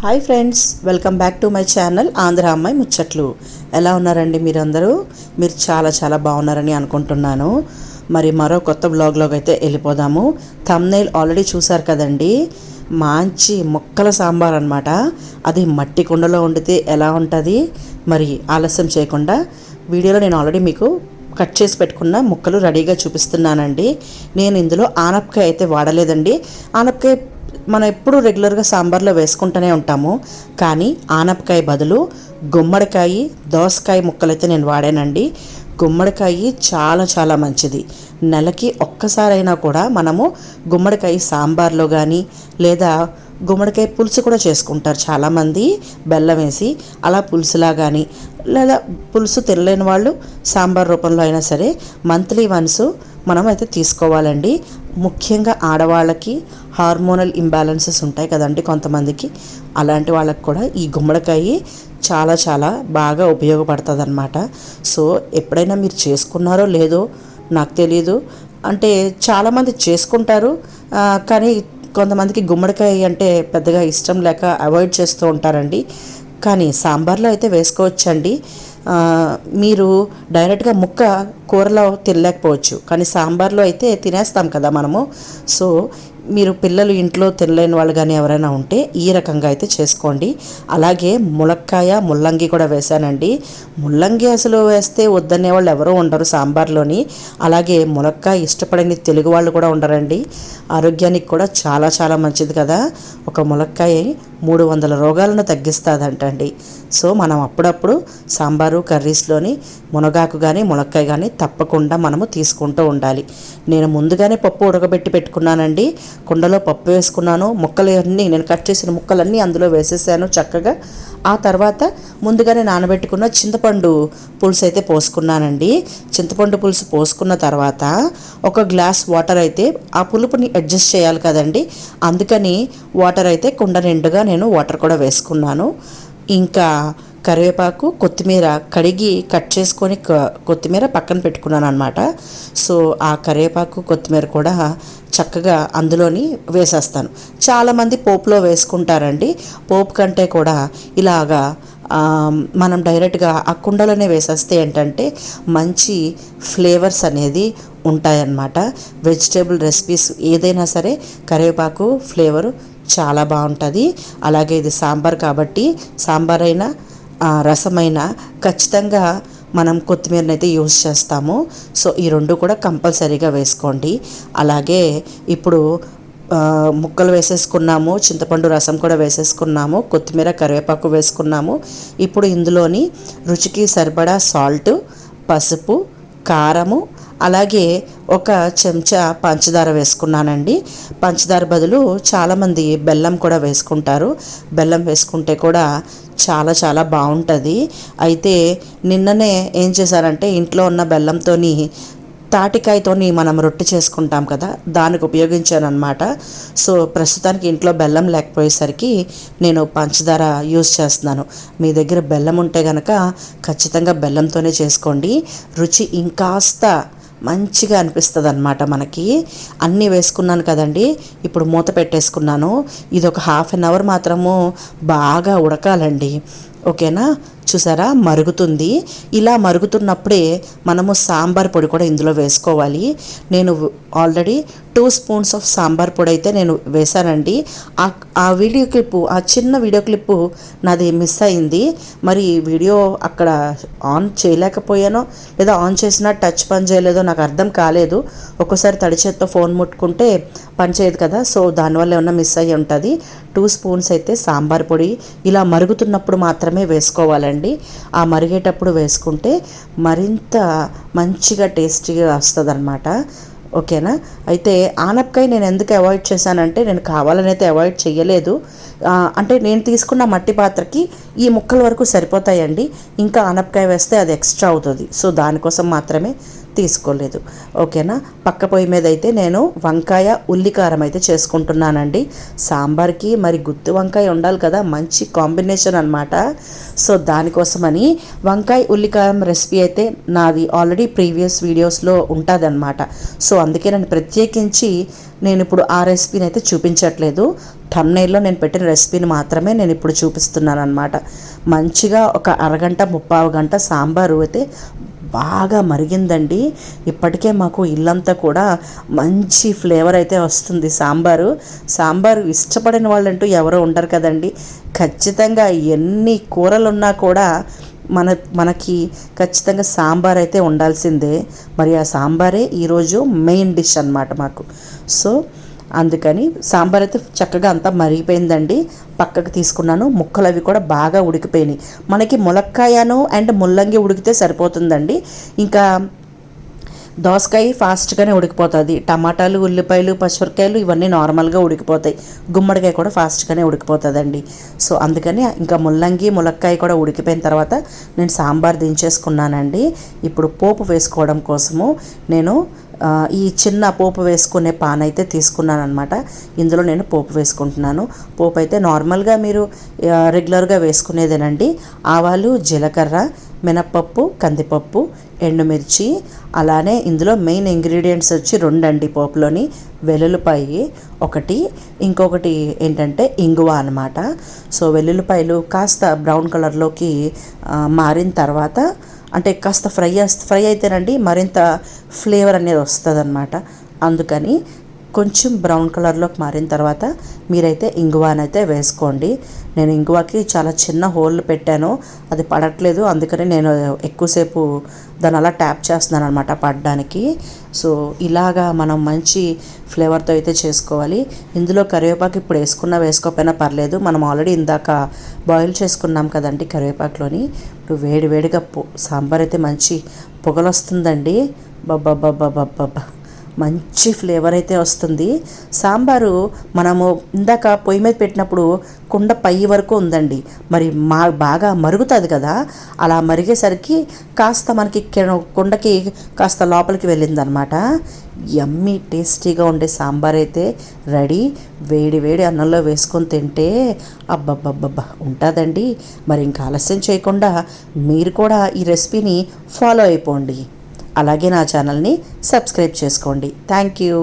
Hi friends, welcome back to my channel Andhra అమ్మాయి ముచ్చట్లు. ఎలా ఉన్నారండి మీరందరూ? మీరు చాలా చాలా బాగున్నారని అనుకుంటున్నాను. మరి మరో కొత్త బ్లాగ్లోకి అయితే వెళ్ళిపోదాము. థంబ్నెయిల్ ఆల్రెడీ చూసారు కదండి. మంచి ముక్కల సాంబార్ అనమాట. అది మట్టి కుండలో వండితే ఎలా ఉంటుంది? మరి ఆలస్యం చేయకుండా వీడియోలో నేను ఆల్రెడీ మీకు కట్ చేసి పెట్టుకున్న ముక్కలు రెడీగా చూపిస్తున్నానండి. నేను ఇందులో ఆనపకాయ అయితే వాడలేదండి. ఆనపకాయ మనం ఎప్పుడు రెగ్యులర్గా సాంబార్లో వేసుకుంటూనే ఉంటాము, కానీ ఆనపకాయ బదులు గుమ్మడికాయ, దోసకాయ ముక్కలైతే నేను వాడానండి. గుమ్మడికాయ చాలా చాలా మంచిది. నెలకి ఒక్కసారైనా కూడా మనము గుమ్మడికాయ సాంబార్లో కానీ లేదా గుమ్మడికాయ పులుసు కూడా చేసుకుంటారు చాలామంది, బెల్లం వేసి అలా పులుసులా కానీ, లేదా పులుసు తినలేని వాళ్ళు సాంబార్ రూపంలో అయినా సరే మంత్లీ వన్స్ మనం అయితే తీసుకోవాలండి. ముఖ్యంగా ఆడవాళ్ళకి హార్మోనల్ ఇంబ్యాలెన్సెస్ ఉంటాయి కదండి కొంతమందికి, అలాంటి వాళ్ళకి కూడా ఈ గుమ్మడికాయ చాలా చాలా బాగా ఉపయోగపడుతుంది అన్నమాట. సో ఎప్పుడైనా మీరు చేసుకున్నారో లేదో నాకు తెలియదు, అంటే చాలామంది చేసుకుంటారు, కానీ కొంతమందికి గుమ్మడికాయ అంటే పెద్దగా ఇష్టం లేక అవాయిడ్ చేస్తూ ఉంటారండి. కానీ సాంబార్లో అయితే వేసుకోవచ్చండి. మీరు డైరెక్ట్గా ముక్క కూరలో తినలేకపోవచ్చు, కానీ సాంబార్లో అయితే తినేస్తాం కదా మనము. సో మీరు పిల్లలు ఇంట్లో తినలేని వాళ్ళు కానీ ఎవరైనా ఉంటే ఈ రకంగా అయితే చేసుకోండి. అలాగే ములక్కాయ, ముల్లంగి కూడా వేశానండి. ముల్లంగి అసలు వేస్తే వద్దనే వాళ్ళు ఎవరూ ఉండరు సాంబార్లోని. అలాగే ములక్కాయ ఇష్టపడని తెలుగు వాళ్ళు కూడా ఉండరండి. ఆరోగ్యానికి కూడా చాలా చాలా మంచిది కదా. ఒక ములక్కాయ 300 రోగాలను తగ్గిస్తుందంటండి. సో మనం అప్పుడప్పుడు సాంబారు కర్రీస్లోని మునగాకు కానీ ములక్కాయ కానీ తప్పకుండా మనము తీసుకుంటూ ఉండాలి. నేను ముందుగానే పప్పు ఉడకబెట్టి పెట్టుకున్నానండి. కుండలో పప్పు వేసుకున్నాను. ముక్కలు అన్నీ నేను కట్ చేసిన ముక్కలన్నీ అందులో వేసేసాను చక్కగా. ఆ తర్వాత ముందుగానే నానబెట్టుకున్న చింతపండు పులుసు అయితే పోసుకున్నానండి. చింతపండు పులుసు పోసుకున్న తర్వాత ఒక గ్లాస్ వాటర్ అయితే, ఆ పులుపుని అడ్జస్ట్ చేయాలి కదండి, అందుకని వాటర్ అయితే కుండ నిండుగా నేను వాటర్ కూడా వేసుకున్నాను. ఇంకా కరివేపాకు, కొత్తిమీర కడిగి కట్ చేసుకొని కొత్తిమీర పక్కన పెట్టుకున్నాను అనమాట. సో ఆ కరివేపాకు, కొత్తిమీర కూడా చక్కగా అందులోని వేసేస్తాను. చాలామంది పోపులో వేసుకుంటారండి. పోపు కంటే కూడా ఇలాగా మనం డైరెక్ట్గా ఆ కుండలోనే వేసేస్తే ఏంటంటే మంచి ఫ్లేవర్స్ అనేది ఉంటాయన్నమాట. వెజిటేబుల్ రెసిపీస్ ఏదైనా సరే కరివేపాకు ఫ్లేవరు చాలా బాగుంటుంది. అలాగే ఇది సాంబార్ కాబట్టి సాంబార్ అయినా రసమైనా ఖచ్చితంగా మనం కొత్తిమీరని అయితే యూజ్ చేస్తాము. సో ఈ రెండు కూడా కంపల్సరీగా వేసుకోండి. అలాగే ఇప్పుడు ముక్కలు వేసేసుకున్నాము, చింతపండు రసం కూడా వేసేసుకున్నాము, కొత్తిమీర కరివేపాకు వేసుకున్నాము. ఇప్పుడు ఇందులోని రుచికి సరిపడా సాల్ట్, పసుపు, కారము, అలాగే ఒక చెంచా పంచదార వేసుకున్నానండి. పంచదార బదులు చాలామంది బెల్లం కూడా వేసుకుంటారు. బెల్లం వేసుకుంటే కూడా చాలా చాలా బాగుంటుంది. అయితే నిన్ననే ఏం చేశారంటే ఇంట్లో ఉన్న బెల్లంతోని తాటికాయతోని మనం రొట్టె చేసుకుంటాం కదా, దానికి ఉపయోగించాను అనమాట. సో ప్రస్తుతానికి ఇంట్లో బెల్లం లేకపోయేసరికి నేను పంచదార యూజ్ చేస్తున్నాను. మీ దగ్గర బెల్లం ఉంటే కనుక ఖచ్చితంగా బెల్లంతోనే చేసుకోండి. రుచి ఇంకాస్త మంచిగా అనిపిస్తుంది అన్నమాట మనకి. అన్నీ వేసుకున్నాను కదండి, ఇప్పుడు మూత పెట్టేసుకున్నాను. ఇది ఒక 1/2 అవర్ మాత్రము బాగా ఉడకాలండి. ఓకేనా? చూసారా మరుగుతుంది. ఇలా మరుగుతున్నప్పుడే మనము సాంబార్ పొడి కూడా ఇందులో వేసుకోవాలి. నేను ఆల్రెడీ 2 స్పూన్స్ ఆఫ్ సాంబార్ పొడి అయితే నేను వేశానండి. ఆ వీడియో క్లిప్పు, ఆ చిన్న వీడియో క్లిప్పు నాది మిస్ అయింది. మరి వీడియో అక్కడ ఆన్ చేయలేకపోయానో లేదా ఆన్ చేసినా టచ్ పని చేయలేదో నాకు అర్థం కాలేదు. ఒక్కోసారి తడి చేత్తో ఫోన్ ముట్టుకుంటే పని చేయదు కదా, సో దానివల్ల ఏమన్నా మిస్ అయ్యి ఉంటుంది. 2 స్పూన్స్ అయితే సాంబార్ పొడి ఇలా మరుగుతున్నప్పుడు మాత్రమే వేసుకోవాలండి. ఆ మరిగేటప్పుడు వేసుకుంటే మరింత మంచిగా టేస్టీగా వస్తుంది అన్నమాట. ఓకేనా? అయితే ఆనపకాయ నేను ఎందుకు అవాయిడ్ చేశానంటే, నేను కావాలని అయితే అవాయిడ్ చేయలేదు. అంటే నేను తీసుకున్న మట్టి పాత్రకి ఈ ముక్కల వరకు సరిపోతాయండి. ఇంకా ఆనపకాయ వేస్తే అది ఎక్స్ట్రా అవుతుంది. సో దానికోసం మాత్రమే తీసుకోలేదు. ఓకేనా? పక్క పొయ్యి మీద అయితే నేను వంకాయ ఉల్లికారం అయితే చేసుకుంటున్నానండి. సాంబార్కి మరి గుత్తి వంకాయ ఉండాలి కదా, మంచి కాంబినేషన్ అనమాట. సో దానికోసమని వంకాయ ఉల్లికారం రెసిపీ అయితే నాది ఆల్రెడీ ప్రీవియస్ వీడియోస్లో ఉంటుంది అనమాట. సో అందుకే నేను ప్రత్యేకించి నేను ఇప్పుడు ఆ రెసిపీని అయితే చూపించట్లేదు. థంబ్నెయిల్లో నేను పెట్టిన రెసిపీని మాత్రమే నేను ఇప్పుడు చూపిస్తున్నాను అనమాట. మంచిగా ఒక అరగంట 30 గంట సాంబారు అయితే బాగా మరిగిందండి. ఇప్పటికే మాకు ఇల్లంతా కూడా మంచి ఫ్లేవర్ అయితే వస్తుంది. సాంబారు ఇష్టపడిన వాళ్ళంటూ ఎవరో ఉండరు కదండి. ఖచ్చితంగా ఎన్ని కూరలు ఉన్నా కూడా మనకి ఖచ్చితంగా సాంబార్ అయితే ఉండాల్సిందే. మరి ఆ సాంబారే ఈరోజు మెయిన్ డిష్ అన్నమాట మాకు. సో అందుకని సాంబార్ అయితే చక్కగా అంతా మరిగిపోయిందండి. పక్కకు తీసుకున్నాను. ముక్కలు అవి కూడా బాగా ఉడికిపోయినాయి. మనకి ములక్కాయను అండ్ ముల్లంగి ఉడికితే సరిపోతుందండి. ఇంకా దోసకాయ ఫాస్ట్గానే ఉడికిపోతుంది. టమాటాలు, ఉల్లిపాయలు, పచ్చిమిరపకాయలు ఇవన్నీ నార్మల్గా ఉడికిపోతాయి. గుమ్మడికాయ కూడా ఫాస్ట్గానే ఉడికిపోతుందండి. సో అందుకని ఇంకా ములక్కాయ కూడా ఉడికిపోయిన తర్వాత నేను సాంబార్ దించేసుకున్నానండి. ఇప్పుడు పోపు వేసుకోవడం కోసము నేను ఈ చిన్న పోపు వేసుకునే పాన్ అయితే తీసుకున్నాను అనమాట. ఇందులో నేను పోపు వేసుకుంటున్నాను. పోపు అయితే నార్మల్గా మీరు రెగ్యులర్గా వేసుకునేదేనండి. ఆవాలు, జీలకర్ర, మినప్పప్పు, కందిపప్పు, ఎండుమిర్చి, అలానే ఇందులో మెయిన్ ఇంగ్రీడియంట్స్ వచ్చి 2 అండి పోపులోని. వెల్లుల్లిపాయ ఒకటి, ఇంకొకటి ఏంటంటే ఇంగువ అనమాట. సో వెల్లుల్లిపాయలు కాస్త బ్రౌన్ కలర్లోకి మారిన తర్వాత, అంటే కాస్త ఫ్రై అయితేనండి మరింత ఫ్లేవర్ అనేది వస్తుంది అనమాట. అందుకని కొంచెం బ్రౌన్ కలర్లోకి మారిన తర్వాత మీరైతే ఇంగువనైతే వేసుకోండి. నేను ఇంగువకి చాలా చిన్న హోల్ పెట్టాను, అది పడట్లేదు. అందుకని నేను ఎక్కువసేపు దాన్ని అలా ట్యాప్ చేస్తున్నాను అనమాట పడడానికి. సో ఇలాగా మనం మంచి ఫ్లేవర్తో అయితే చేసుకోవాలి. ఇందులో కరివేపాకు ఇప్పుడు వేసుకోకపోయినా పర్లేదు. మనం ఆల్రెడీ ఇందాక బాయిల్ చేసుకున్నాం కదండి కరివేపాకులోని. ఇప్పుడు వేడివేడిగా సాంబార్ అయితే మంచి పొగలు వస్తుందండి. బాబా మంచి ఫ్లేవర్ అయితే వస్తుంది. సాంబారు మనము ఇందాక పొయ్యి మీద పెట్టినప్పుడు కుండ పై వరకు ఉందండి. మరి బాగా మరుగుతుంది కదా, అలా మరిగేసరికి కాస్త మనకి కుండకి కాస్త లోపలికి వెళ్ళిందనమాట. యమ్మీ టేస్టీగా ఉండే సాంబార్ అయితే రెడీ. వేడి వేడి అన్నంలో వేసుకొని తింటే అబ్బబ్బబ్బబ్బా ఉంటుందండి. మరి ఇంకా ఆలస్యం చేయకుండా మీరు కూడా ఈ రెసిపీని ఫాలో అయిపోండి. అలాగే నా ఛానల్ని సబ్స్క్రైబ్ చేసుకోండి. Thank you.